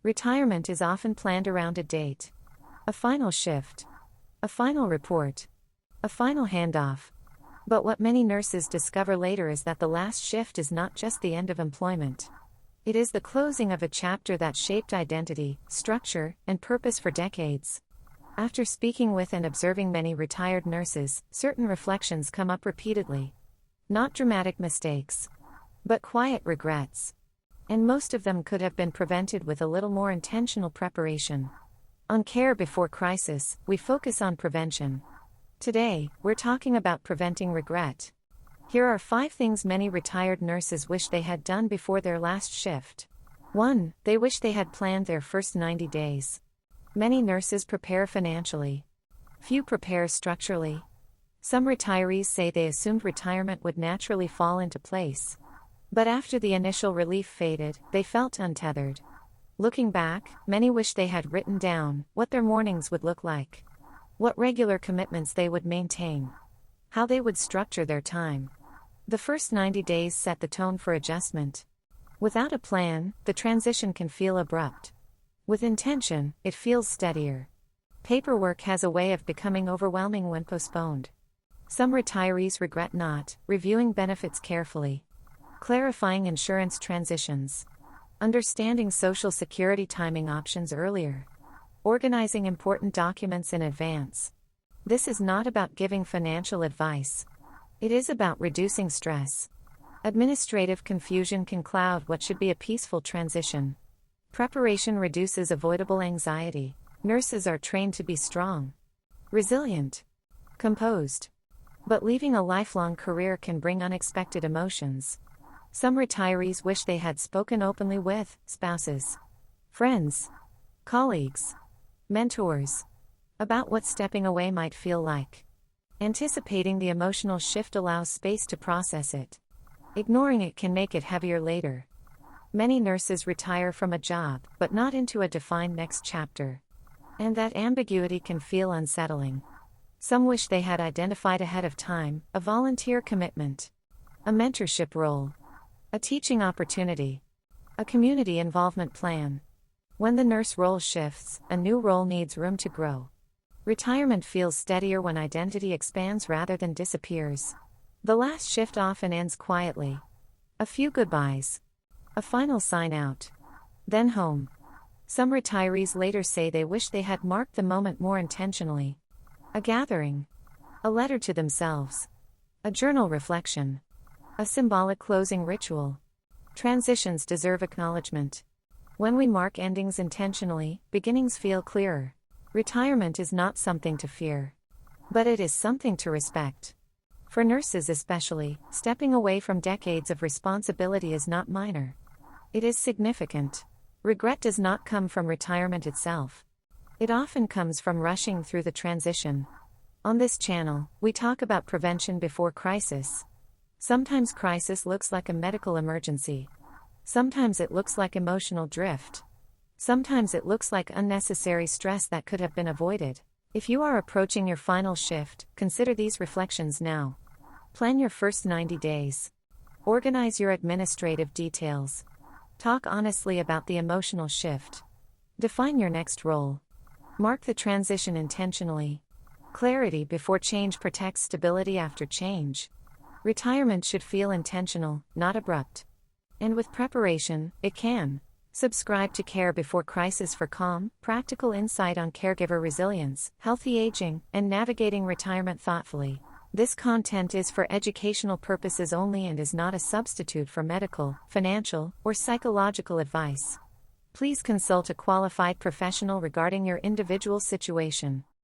Retirement is often planned around a date, a final shift, a final report, a final handoff. But what many nurses discover later is that the last shift is not just the end of employment. It is the closing of a chapter that shaped identity, structure, and purpose for decades. After speaking with and observing many retired nurses, certain reflections come up repeatedly. Not dramatic mistakes, but quiet regrets. And most of them could have been prevented with a little more intentional preparation. On Care Before Crisis, we focus on prevention. Today, we're talking about preventing regret. Here are 5 things many retired nurses wish they had done before their last shift. 1. They wish they had planned their first 90 days. Many nurses prepare financially. Few prepare structurally. Some retirees say they assumed retirement would naturally fall into place. But after the initial relief faded, they felt untethered. Looking back, many wish they had written down what their mornings would look like, what regular commitments they would maintain, how they would structure their time. The first 90 days set the tone for adjustment. Without a plan, the transition can feel abrupt. With intention, it feels steadier. Paperwork has a way of becoming overwhelming when postponed. Some retirees regret not reviewing benefits carefully, clarifying insurance transitions, understanding Social Security timing options earlier, organizing important documents in advance. This is not about giving financial advice. It is about reducing stress. Administrative confusion can cloud what should be a peaceful transition. Preparation reduces avoidable anxiety. Nurses are trained to be strong, resilient, composed. But leaving a lifelong career can bring unexpected emotions. Some retirees wish they had spoken openly with spouses, friends, colleagues, mentors, about what stepping away might feel like. Anticipating the emotional shift allows space to process it. Ignoring it can make it heavier later. Many nurses retire from a job, but not into a defined next chapter. And that ambiguity can feel unsettling. Some wish they had identified ahead of time a volunteer commitment, a mentorship role, a teaching opportunity, a community involvement plan. When the nurse role shifts, a new role needs room to grow. Retirement feels steadier when identity expands rather than disappears. The last shift often ends quietly. A few goodbyes, a final sign out, then home. Some retirees later say they wish they had marked the moment more intentionally. A gathering, a letter to themselves, a journal reflection, a symbolic closing ritual. Transitions deserve acknowledgement. When we mark endings intentionally, beginnings feel clearer. Retirement is not something to fear, but it is something to respect. For nurses especially, stepping away from decades of responsibility is not minor. It is significant. Regret does not come from retirement itself. It often comes from rushing through the transition. On this channel, we talk about prevention before crisis. Sometimes crisis looks like a medical emergency. Sometimes it looks like emotional drift. Sometimes it looks like unnecessary stress that could have been avoided. If you are approaching your final shift, consider these reflections now. Plan your first 90 days. Organize your administrative details. Talk honestly about the emotional shift. Define your next role. Mark the transition intentionally. Clarity before change protects stability after change. Retirement should feel intentional, not abrupt. And with preparation, it can. Subscribe to Care Before Crisis for calm, practical insight on caregiver resilience, healthy aging, and navigating retirement thoughtfully. This content is for educational purposes only and is not a substitute for medical, financial, or psychological advice. Please consult a qualified professional regarding your individual situation.